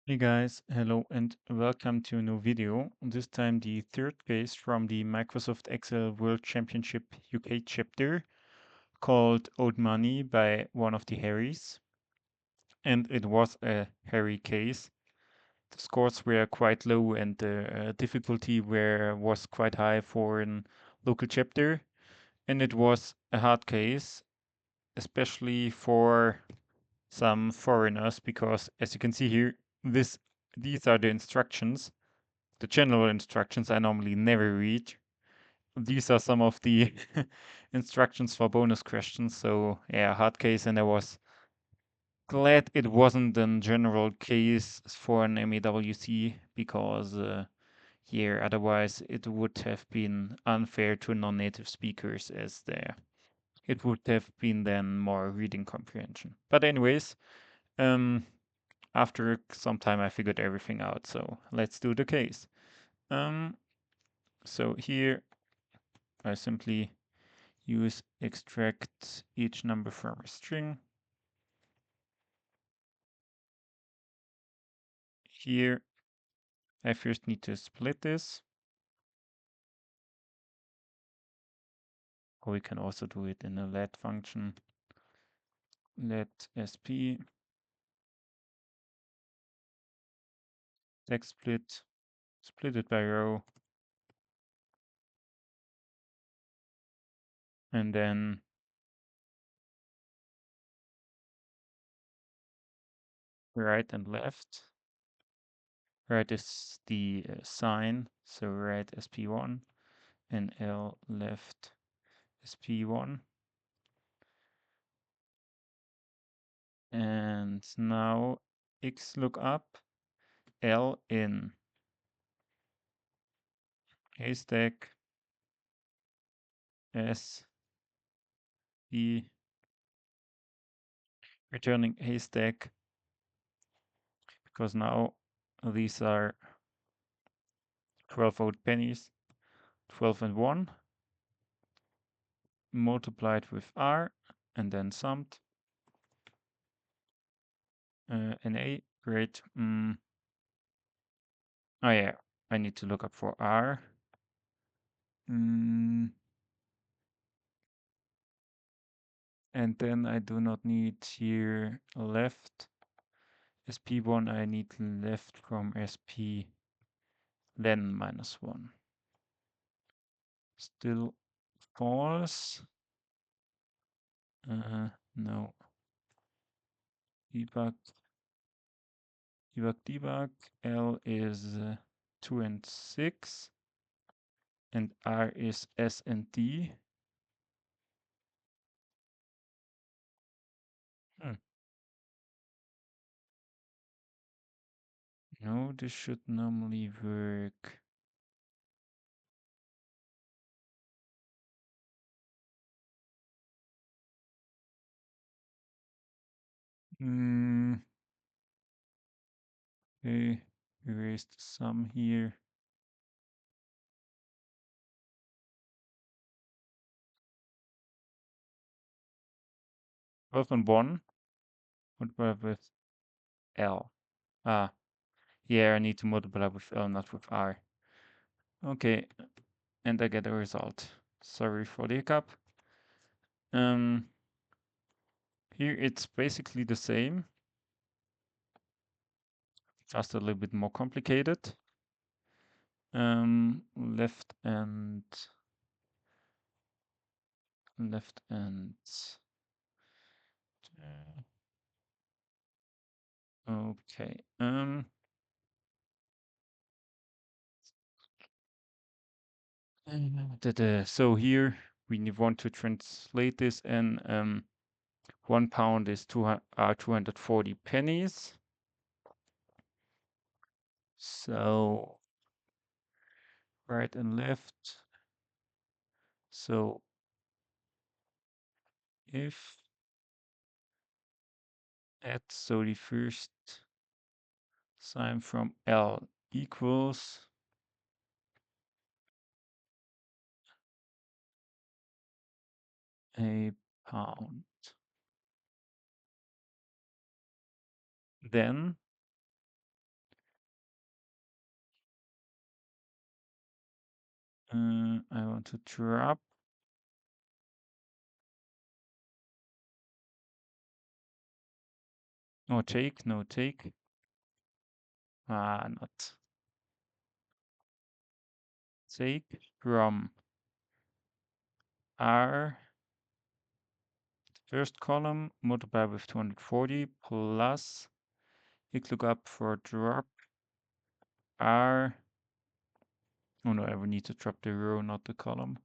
Hey guys, hello and welcome to a new video. This time the third case from the Microsoft Excel World Championship UK chapter called Old Money by one of the Harrys. And it was a Harry case. The scores were quite low and the difficulty was quite high for a local chapter. And it was a hard case, especially for some foreigners, because as you can see here, these are the instructions. The general instructions I normally never read. These are some of the instructions for bonus questions. So yeah, hard case, and I was glad it wasn't a general case for an MEWC because here otherwise it would have been unfair to non-native speakers as there. It would have been then more reading comprehension. But anyways, um, after some time I figured everything out. So let's do the case. Um, so here I simply use extract each number from a string. Here, I first need to split this. Or we can also do it in a let function. Let sp text split it by row, and then right and left. Right is the sign, so right sp1 and L left sp1. And now x lookup L in haystack S B returning haystack, because now these are 12 old pennies, 12 and 1, multiplied with R, and then summed. NA, great. Oh yeah, I need to look up for R. And then I do not need here left SP1, I need left from SP len minus 1. Still false. No. Debug, debug. L is 2 and 6. And R is S and D. Hmm. No, this should normally work. Okay, erase the sum here. Both on 1. Multiply with L. Ah, yeah, I need to multiply with L, not with R. Okay, and I get a result. Sorry for the hiccup. Here it's basically the same, just a little bit more complicated. Left and okay. So here we want to translate this, and 1 pound is 240 pennies. So right and left. So if so the first sign from L equals a pound, then I want to drop. No take, no take. Not take from R, first column, multiply with 240 plus X lookup for drop R. Oh no, I will need to drop the row, not the column.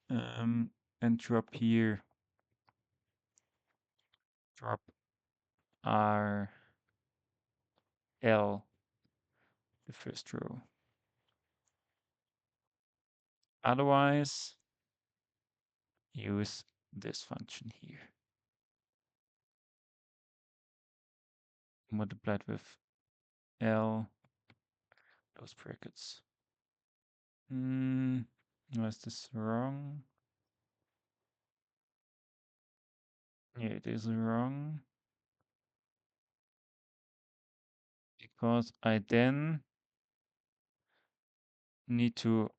And drop here, drop R L, the first row. Otherwise, use this function here. Multiplied with L, those brackets. Was this wrong? Yeah, it is wrong. Because I then need to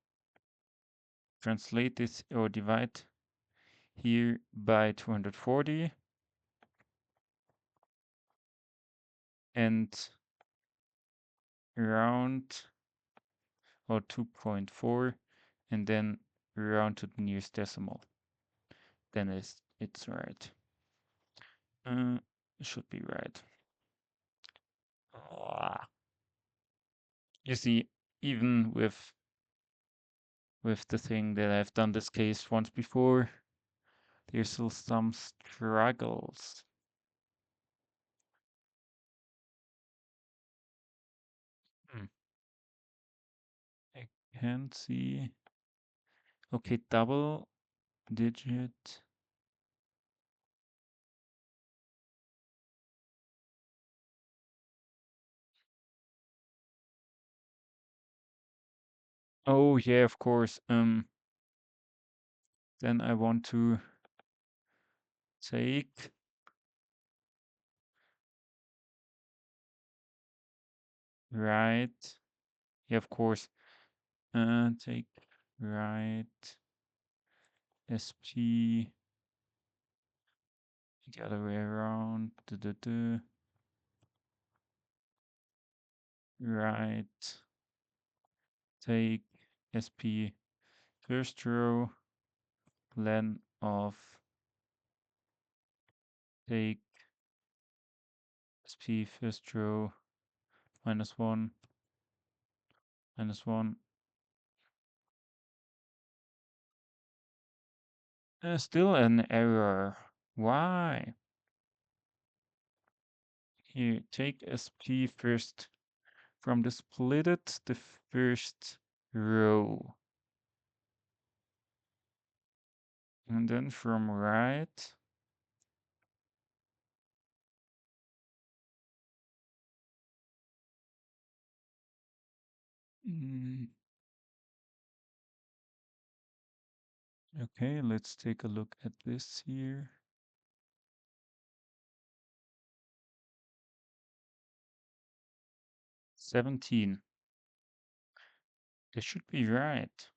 translate this or divide here by 240 and round or 2.4 and then round to the nearest decimal. Then it's right. Should be right. You see, even with the thing that I've done this case once before, there's still some struggles. I can't see. Okay, double digit. Oh yeah, of course. Then I want to take right. Yeah, of course. Take right SP the other way around. Right. Take SP first row. Len of take SP first row -1 -1. Still an error. Why? Here, take SP first from the splitted, the first row. And then from right, okay, let's take a look at this here. 17. This should be right.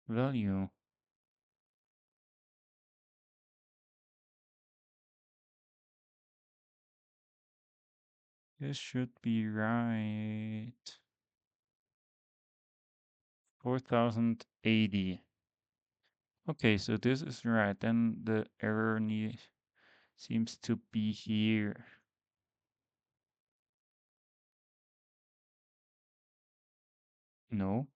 Value. This should be right. 4080. Okay, so this is right. Then the error seems to be here. No.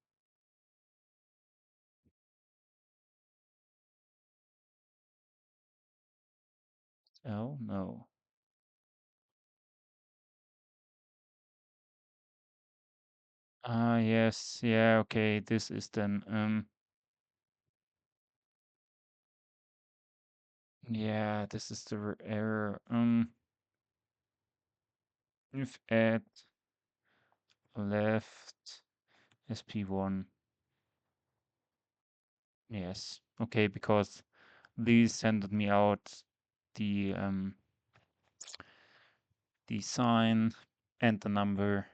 L? No. Ah, yes. Yeah, okay. This is then, yeah, this is the error. If add left SP1. Yes. Okay, because these send me out the sign and the number.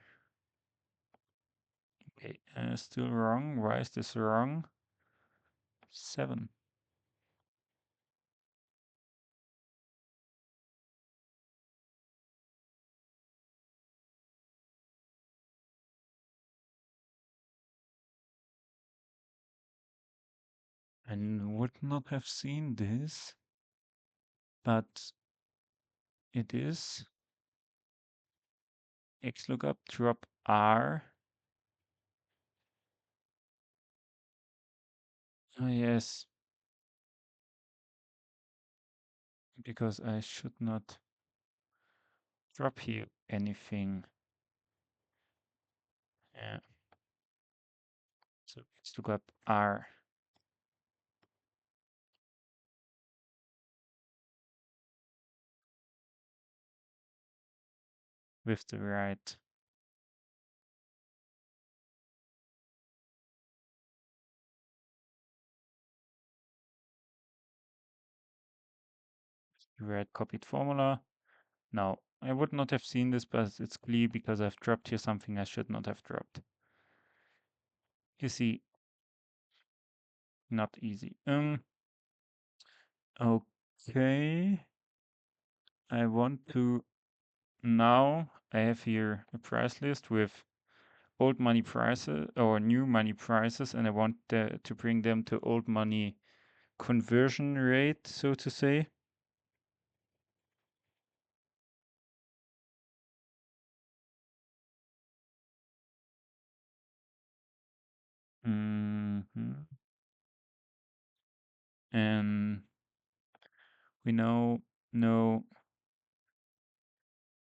Okay, still wrong. Why is this wrong? 7. I would not have seen this, but it is xlookup drop r. Oh, yes, because I should not drop here anything. Yeah. So xlookup r with the right copied formula. Now, I would not have seen this, but it's clear because I've dropped here something I should not have dropped. You see, not easy. Okay. I want to now I have here a price list with old money prices or new money prices, and I want to bring them to old money conversion rate, so to say. And we know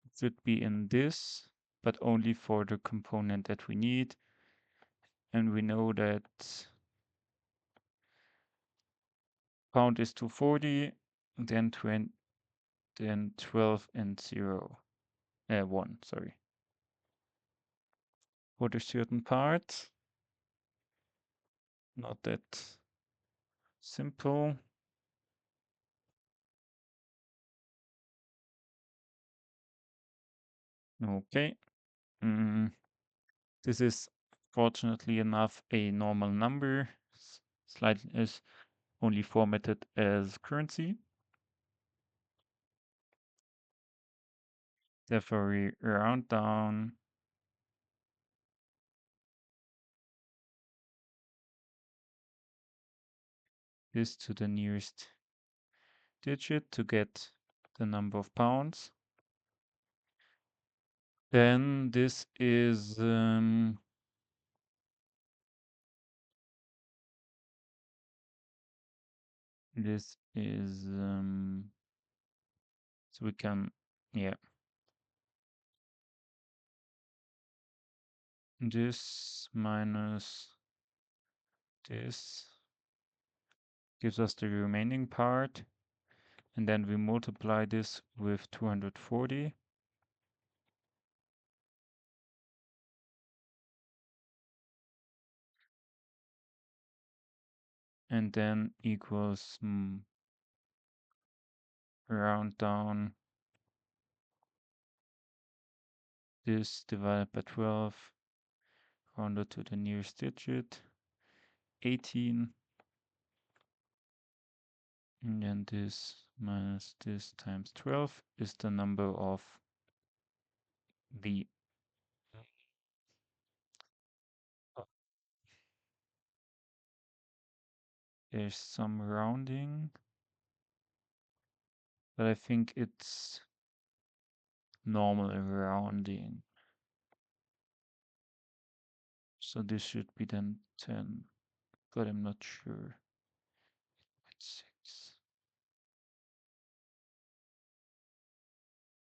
it should be in this, but only for the component that we need. And we know that pound is 240, then 20, then 12 and 0, 1, sorry. For the certain part, not that simple. Okay. This is fortunately enough a normal number. Slightly is only formatted as currency. Therefore, we round down this to the nearest digit to get the number of pounds. Then this is so we can, yeah, this minus this gives us the remaining part, and then we multiply this with 240. And then equals round down this divided by 12, rounded to the nearest digit, 18. And then this minus this times 12 is the number of the there's some rounding, but I think it's normal rounding. So this should be then 10, but I'm not sure. It's 6.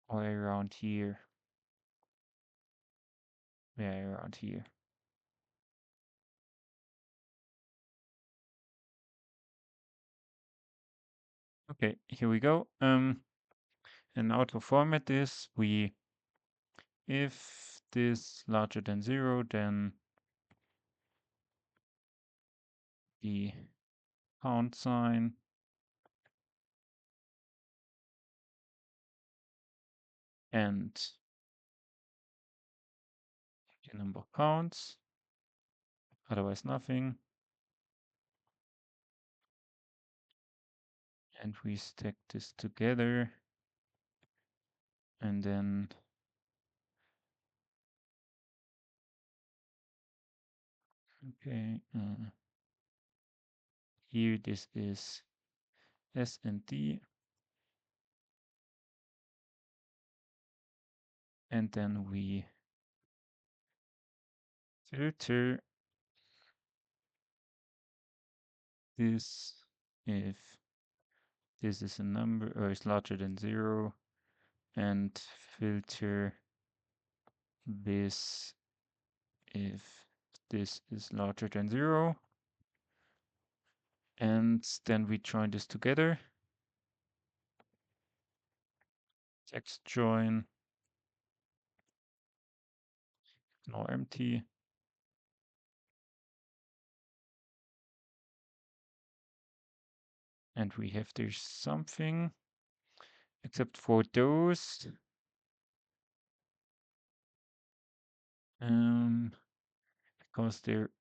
Or around here. Yeah, around here. Okay, here we go. And now to format this, if this larger than 0, then the pound sign and the number counts, otherwise nothing. And we stack this together, and then okay, here this is S and D, and then we filter this if this is a number or is larger than 0, and filter this if this is larger than 0, and then we join this together. Text join, now empty. And we have there something, except for those. Because they're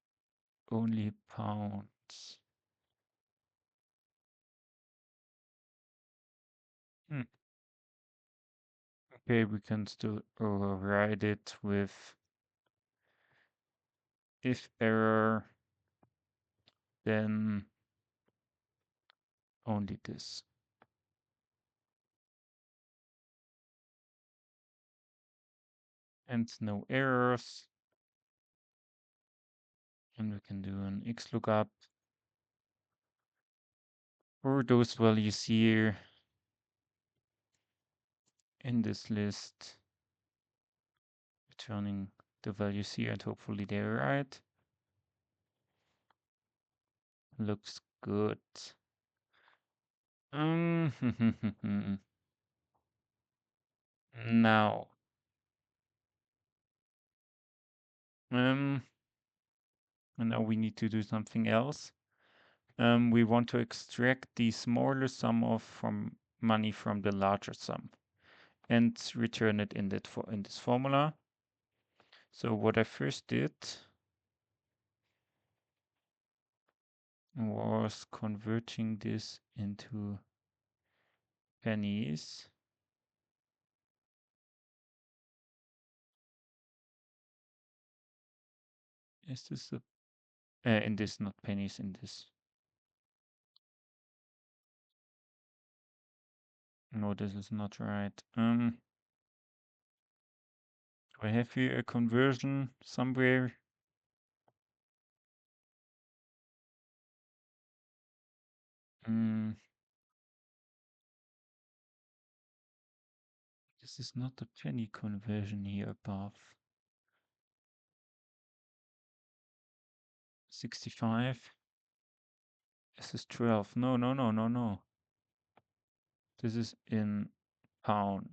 only pounds. Hmm. Okay, we can still override it with if error, then only this. And no errors. And we can do an XLOOKUP for those values here in this list, returning the values here, and hopefully they're right. Looks good. Now, and now we need to do something else. We want to extract the smaller sum of from money from the larger sum and return it in this formula. So what I first did was converting this into pennies. Is this in this, not pennies, in this? No, this is not right. Do I have here a conversion somewhere? This is not the penny conversion here above. 65. This is 12. No, no, no, no, no. This is in pound.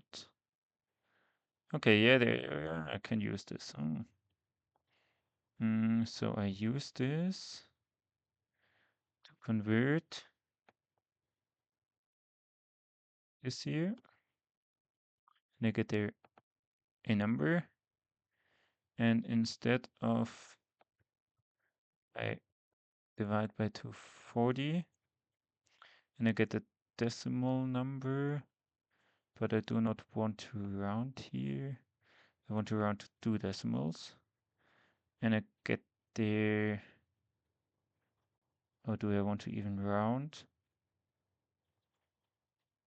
Okay, yeah, there, I can use this. So I use this to convert this here, and I get there a number, and instead of I divide by 240, and I get a decimal number, but I do not want to round here. I want to round to 2 decimals, and I get there. Or do I want to even round?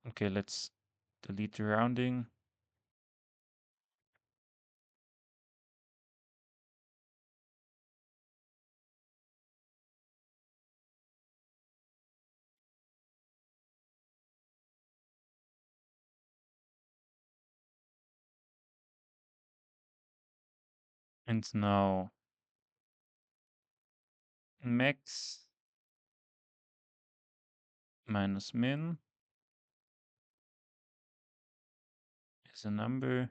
Okay, let's delete the rounding. And now max minus min is a number,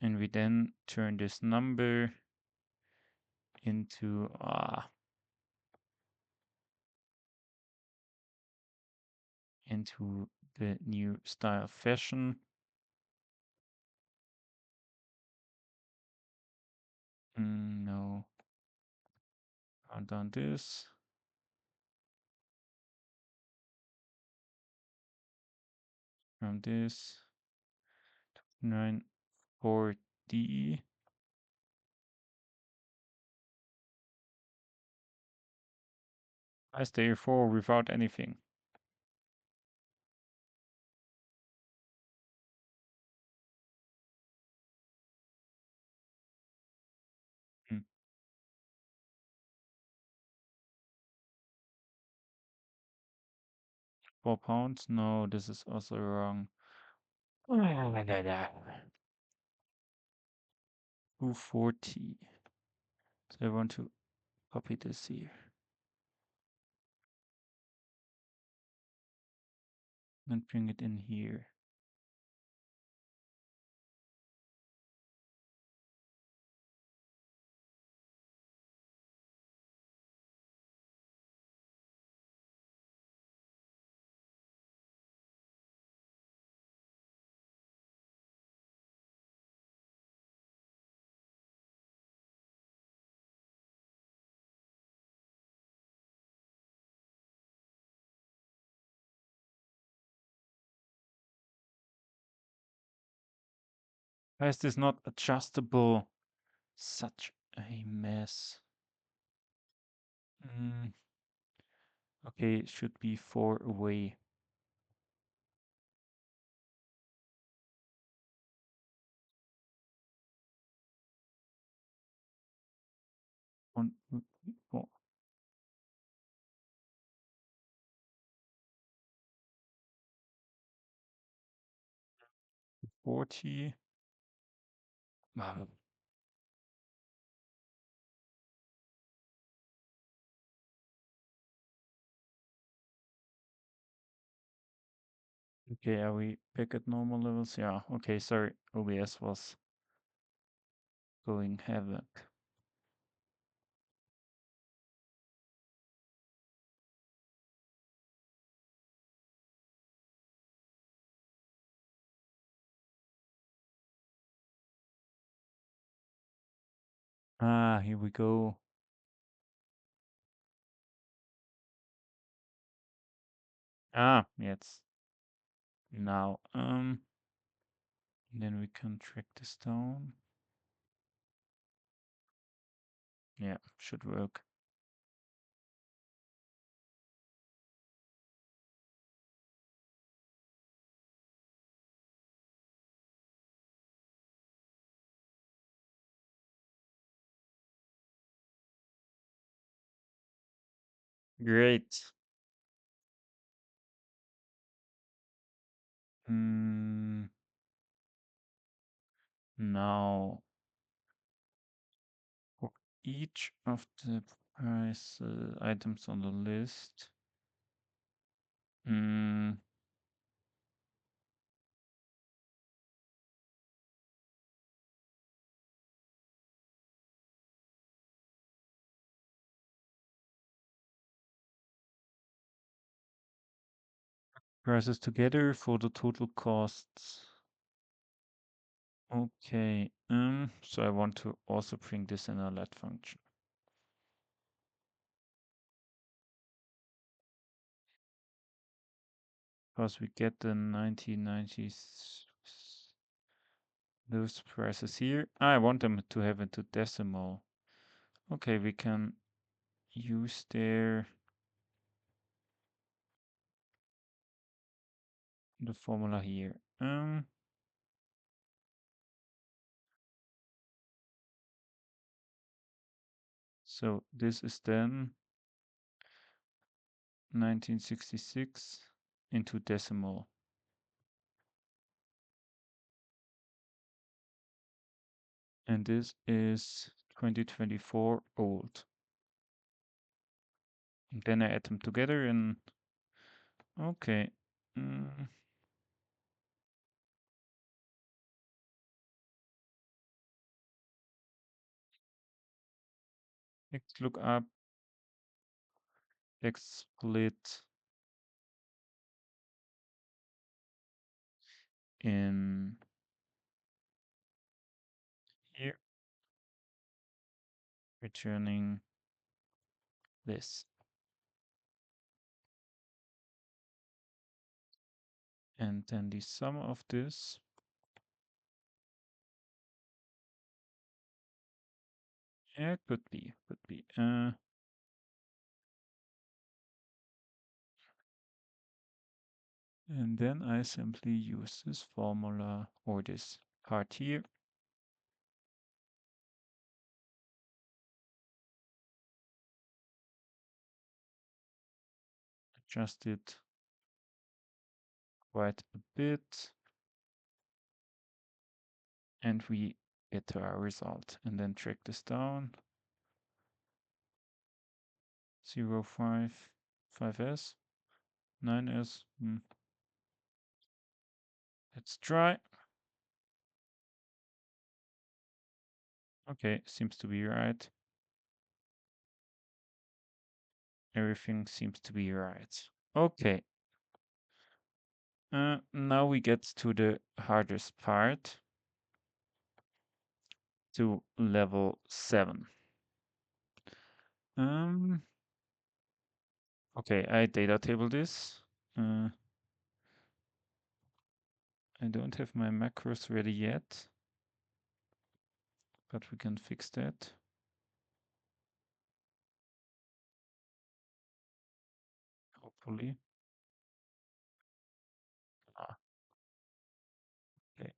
and we then turn this number into the new style fashion. count down this. From this 940. I stay 4 without anything. Hmm. 4 pounds? No, this is also wrong. 240. So I want to copy this here and bring it in here. Why is this not adjustable? Such a mess. Okay, it should be 4 away. One, 4. 40. Wow. Okay, are we back at normal levels? Yeah, okay, sorry. OBS was going havoc. Ah, here we go. Ah, yes. Now, then we can track this down. Yeah, should work. Great. Mm, now, for each of the price items on the list, mm, prices together for the total costs. Okay, so I want to also bring this in a let function. Because we get the 1990s, those prices here. I want them to have into decimal. Okay, we can use the formula here. So this is then 1966 into decimal. And this is 2024 old. And then I add them together and okay. Let's look up X split in here, returning this. And then the sum of this yeah, could be. And then I simply use this formula or this part here. Adjust it quite a bit. And we get to our result. And then track this down. 0, 5, 5s, 9s. Let's try. Okay, seems to be right. Everything seems to be right. Okay. Now we get to the hardest part, to level 7. Okay, I data table this. I don't have my macros ready yet, but we can fix that. Hopefully. Okay.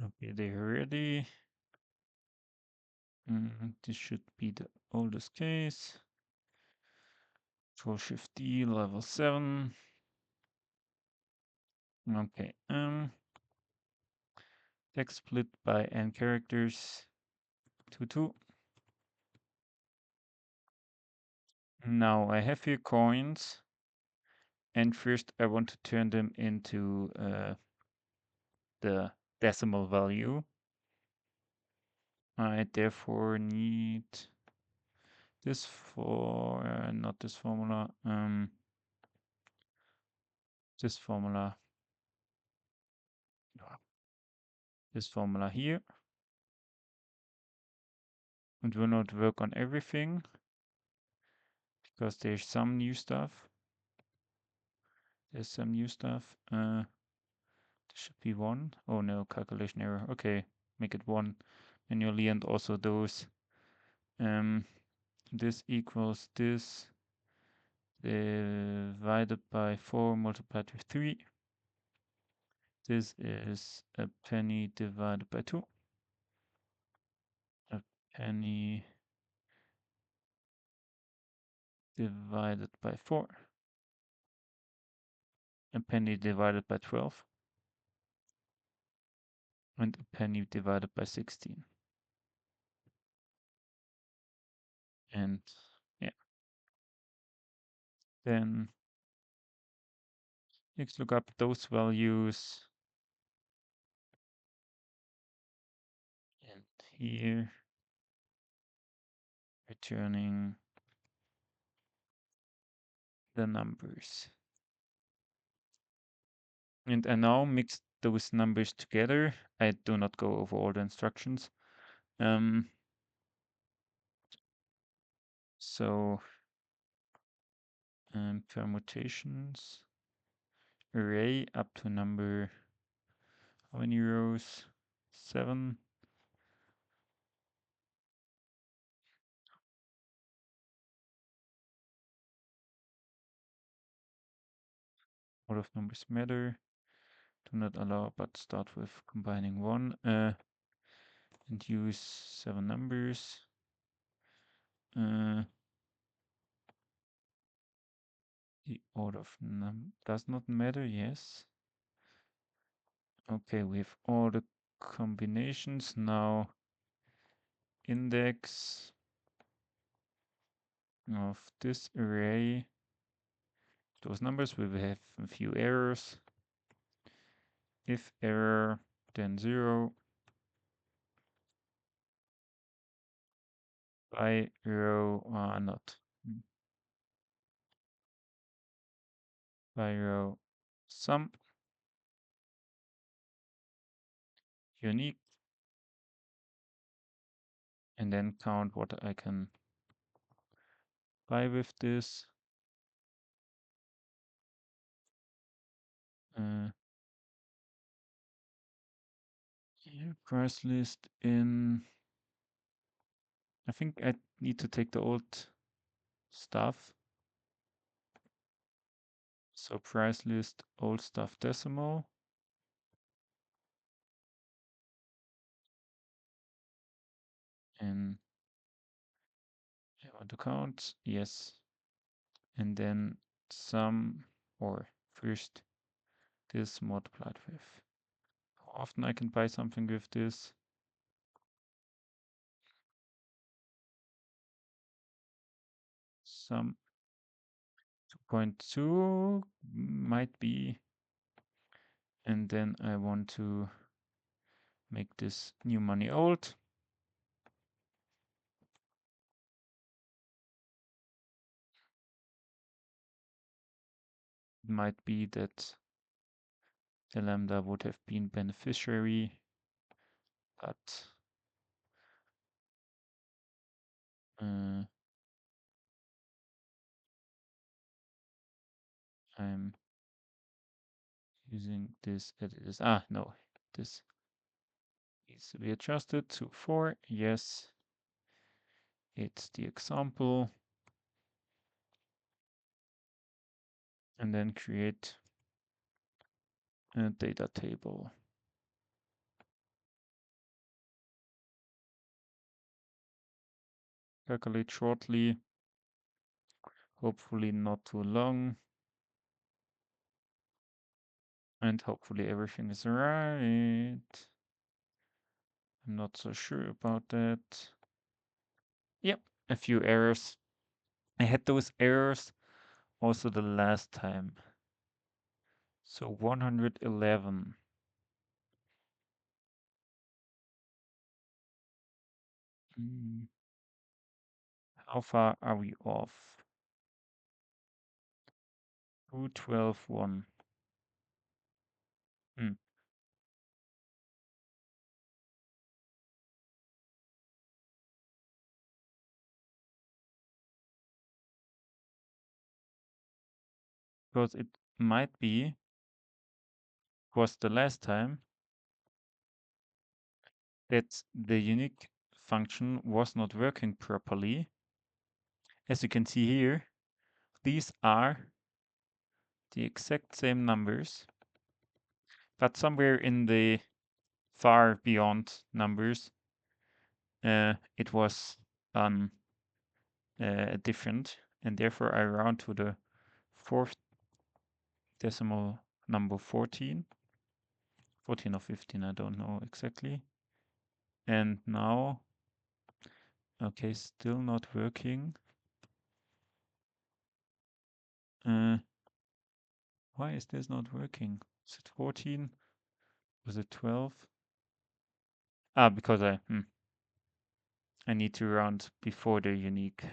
Okay, they're ready. This should be the oldest case. Control Shift D, level 7. Okay. Text split by n characters. 2, 2. Now I have here coins, and first I want to turn them into the decimal value. I therefore need this for not this formula, this formula, this formula here. It will not work on everything because there's some new stuff. There's some new stuff. There should be 1. Oh no, calculation error. Okay, make it 1 manually, and also those. This equals this divided by 4 multiplied with 3. This is a penny divided by 2. A penny divided by 4. A penny divided by 12. And a penny divided by 16. And yeah. Then let's look up those values. And here, returning the numbers. And I now mix those numbers together. I do not go over all the instructions. So permutations, array up to number, how many rows? 7. All of numbers matter. Do not allow, but start with combining 1 and use 7 numbers. The order of does not matter, yes. Okay, we have all the combinations now. Index of this array. Those numbers will have a few errors. If error, then 0. By row, not. By row sum. Unique. And then count what I can Play with this. Uh, Price list in. I think I need to take the old stuff. So price list, old stuff decimal. And I want to count, yes. And then sum, or first this multiplied with. How often I can buy something with this? Sum 2.2 might be. And then I want to make this new money old. It might be that the lambda would have been beneficiary, but I'm using this as it is. No, this needs to be adjusted to 4. Yes, it's the example. And then create a data table. Calculate shortly, hopefully not too long. And hopefully everything is right. I'm not so sure about that. Yep, a few errors. I had those errors also the last time. So 111. How far are we off? 212.1. Hmm. Because it might be, was the last time, that the unique function was not working properly. As you can see here, these are the exact same numbers, but somewhere in the far beyond numbers, it was different, and therefore I round to the fourth decimal number 14. 14 or 15, I don't know exactly. And now, okay, still not working. Why is this not working? Is it 14? Was it 12? Because I need to round before the unique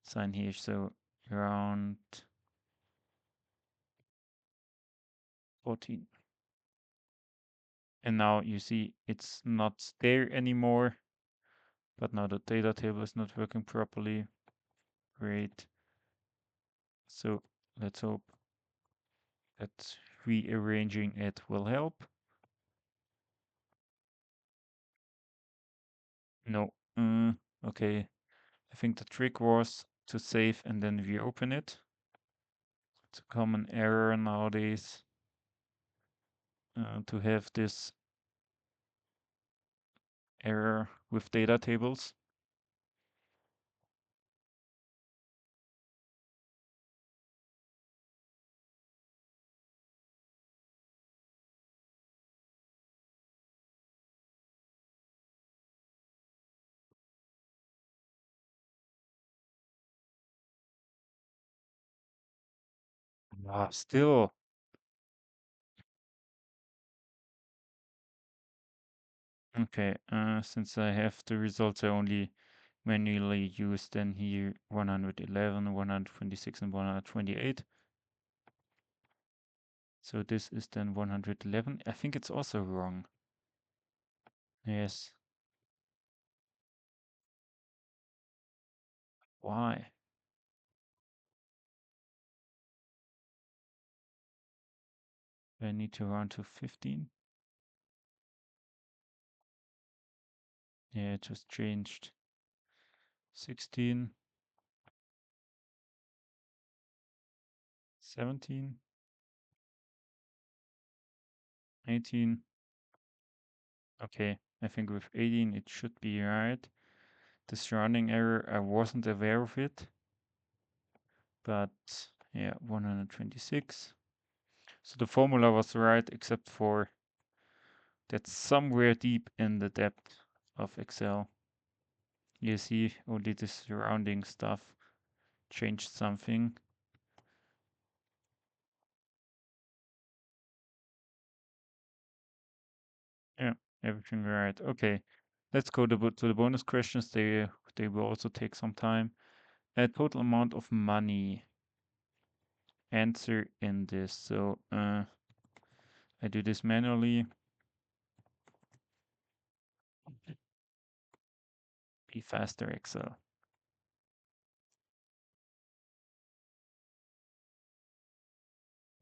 sign here. So round 14. And now you see it's not there anymore. But now the data table is not working properly. Great. So let's hope that rearranging it will help. No. Okay. I think the trick was to save and then reopen it. It's a common error nowadays to have this error with data tables. Still. Okay, since I have the results, I only manually use then here 111, 126, and 128. So this is then 111. I think it's also wrong. Yes. Why? I need to round to 15. Yeah, it just changed. 16, 17, 18. Okay, I think with 18 it should be right. This rounding error, I wasn't aware of it, but yeah, 126. So the formula was right, except for that somewhere deep in the depth of Excel, you see only this rounding stuff changed something. Yeah, everything right. Okay, let's go to the bonus questions. They will also take some time. A total amount of money. Answer in this. So I do this manually. Be faster, Excel.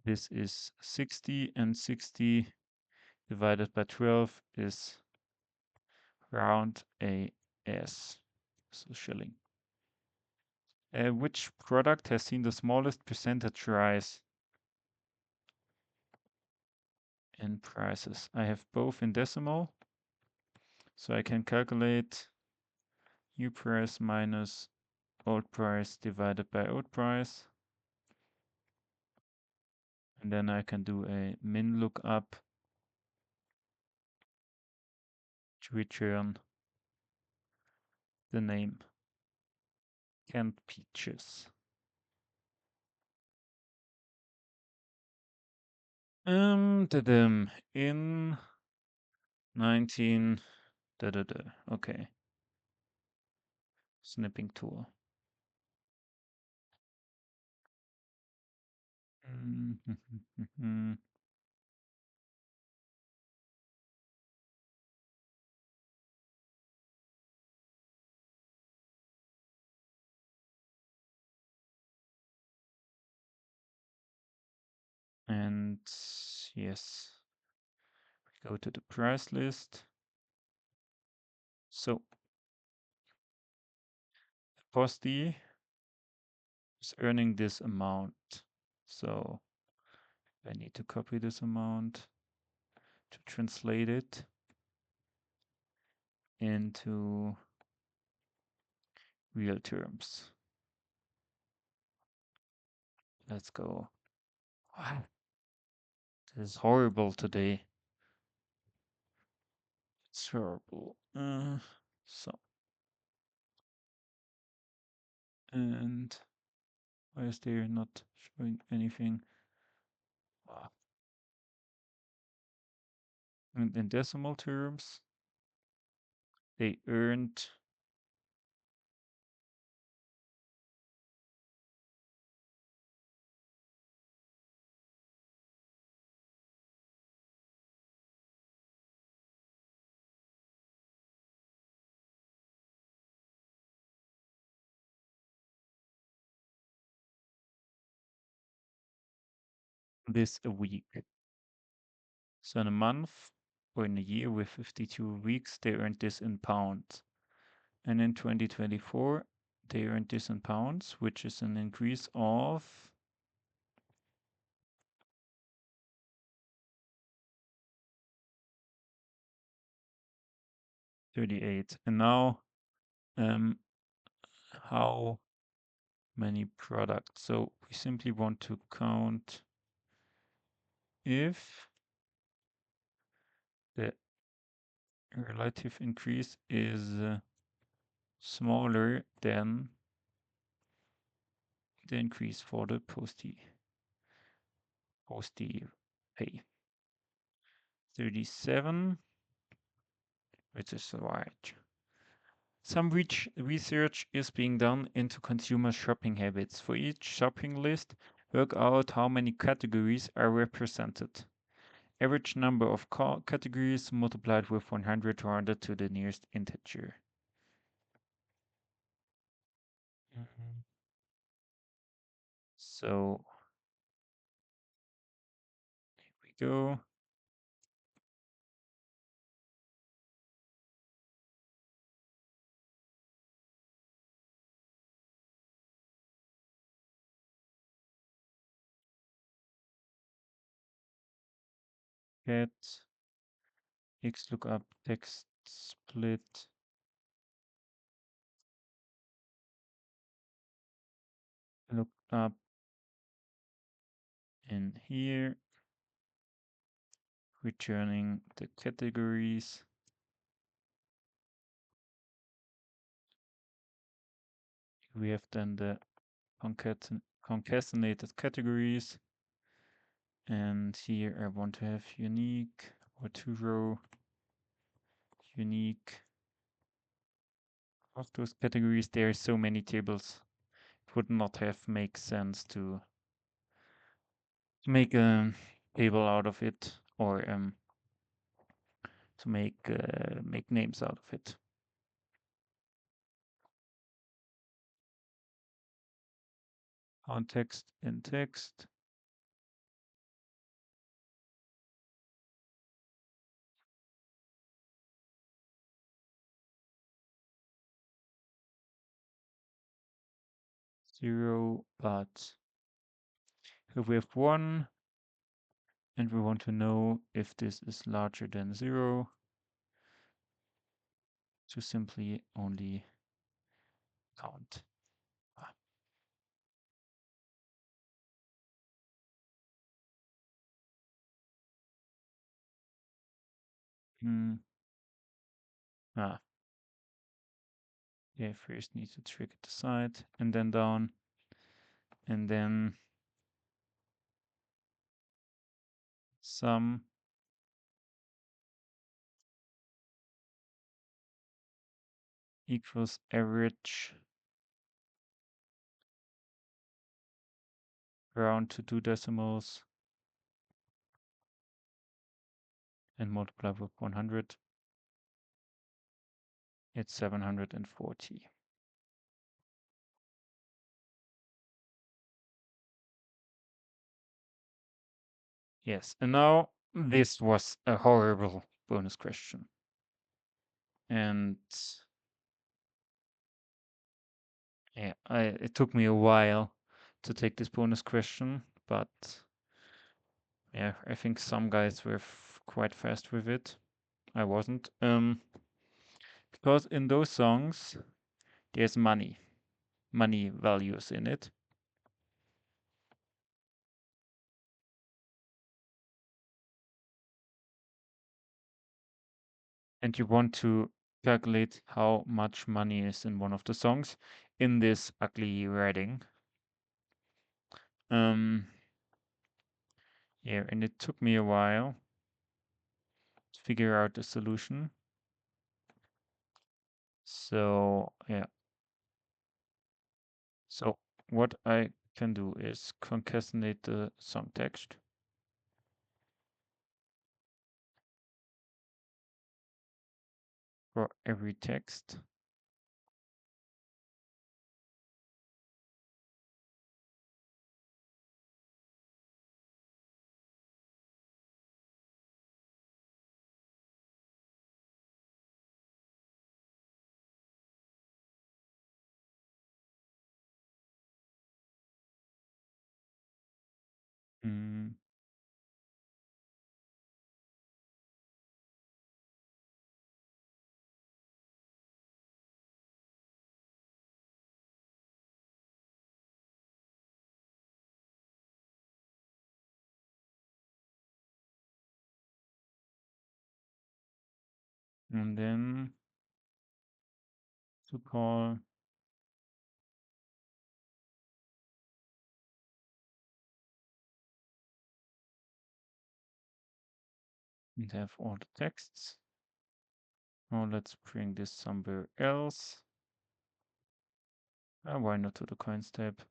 This is 60, and 60 divided by 12 is round AS, so shilling. Which product has seen the smallest percentage rise in prices? I have both in decimal, so I can calculate new price minus old price divided by old price. And then I can do a min lookup to return the name. Canned peaches. In 19 Okay. Snipping tool. And yes, we go to the price list. So Posty is earning this amount. So I need to copy this amount to translate it into real terms. Let's go. Wow, this is horrible today. It's horrible. So, and why is there not showing anything? Wow. And in decimal terms, they earned this a week. So in a month or in a year with 52 weeks, they earned this in pounds. And in 2024, they earned this in pounds, which is an increase of 38. And now, how many products? So we simply want to count if the relative increase is smaller than the increase for the posty pay. 37, which is right. Some research is being done into consumer shopping habits. For each shopping list, work out how many categories are represented. Average number of categories multiplied with 100 rounded to the nearest integer. So go. Get X lookup text split. Look up in here, returning the categories. We have then the concatenated categories. And here I want to have unique or two-row unique. Of those categories, there are so many tables. It would not have make sense to make a table out of it or to make names out of it. Context in text. Zero, but if we have one and we want to know if this is larger than zero, to simply only count. Ah. Hmm. Ah. Yeah, first need to trigger the side and then down and then sum equals average round to 2 decimals and multiply with 100. It's 740. Yes, and now this was a horrible bonus question. And yeah, it took me a while to take this bonus question, but yeah, I think some guys were quite fast with it. I wasn't. Because in those songs, there's money values in it. And you want to calculate how much money is in one of the songs in this ugly writing. Yeah, and it took me a while to figure out the solution. So yeah. So what I can do is concatenate the song text. For every text. Mm, and then to call and have all the texts. Now let's bring this somewhere else. Why not to the coins tab?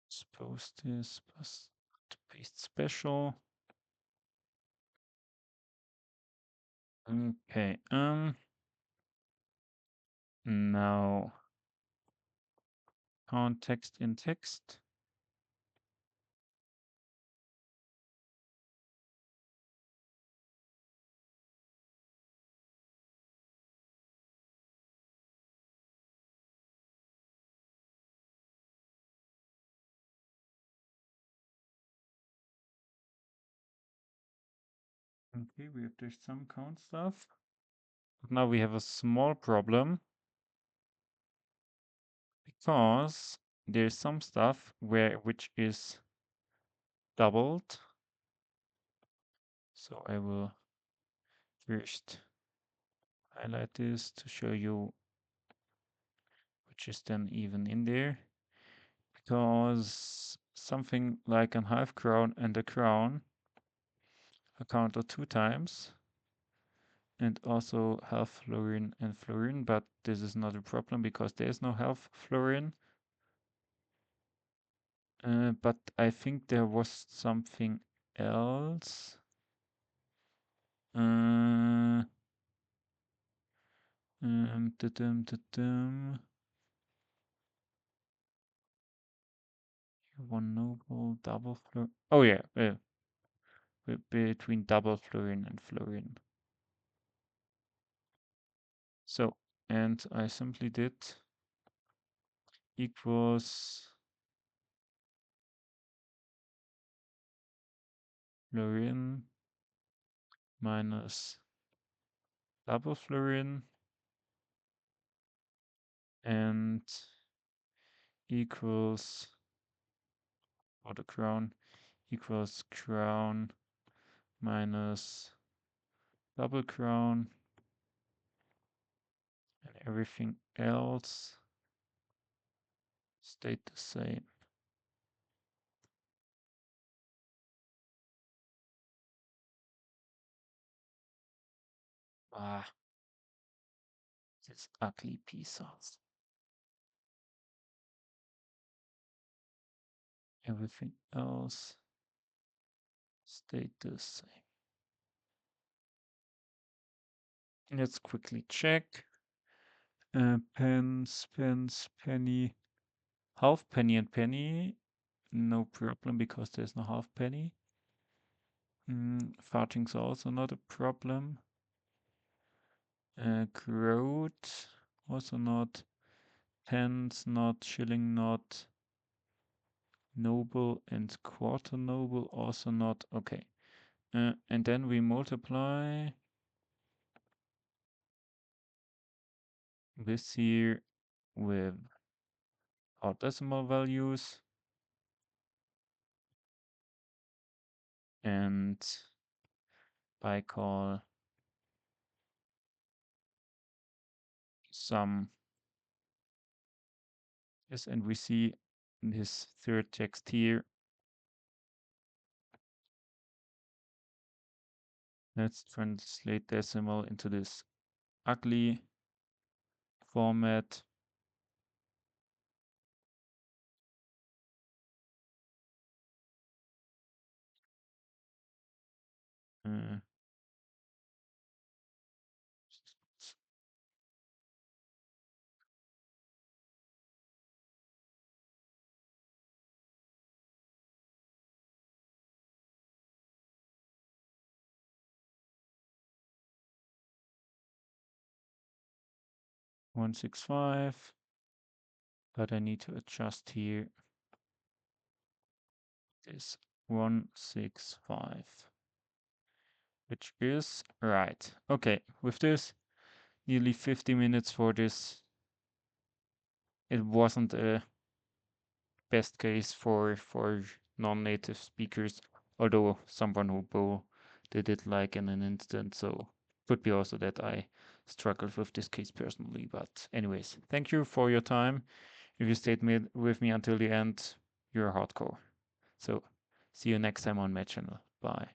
Suppose this plus to paste special. Okay, now context in text. Okay, we have there's some count stuff. Now we have a small problem because there's some stuff which is doubled. So I will first highlight this to show you which is then even in there. Because something like a half crown and a crown are counted 2 times, and also half florin and florin, but this is not a problem because there is no half florin. But I think there was something else. Da-dum. One noble, double florin. Oh yeah, between double florin and florin. So, and I simply did equals florin minus double florin and equals, for the crown, equals crown minus double crown, and everything else stayed the same. Ah, this ugly piece of everything else stayed the same. Let's quickly check. Pence, penny, half penny and penny. No problem because there's no half penny. Farting's also not a problem. Groat, also not. Pence, not. Shilling, not. Noble and quarter noble, also not. Okay. And then we multiply this here with our decimal values. And by call sum. Yes, and we see this third text here. Let's translate decimal into this ugly format. Uh, 165, but I need to adjust here this 165, which is right. Okay, with this, nearly 50 minutes for this. It wasn't a best case for non-native speakers, although someone who did it like in an instant, so could be also that I struggled with this case personally. But anyways, thank you for your time. If you stayed with me until the end, you're hardcore. So see you next time on my channel. Bye.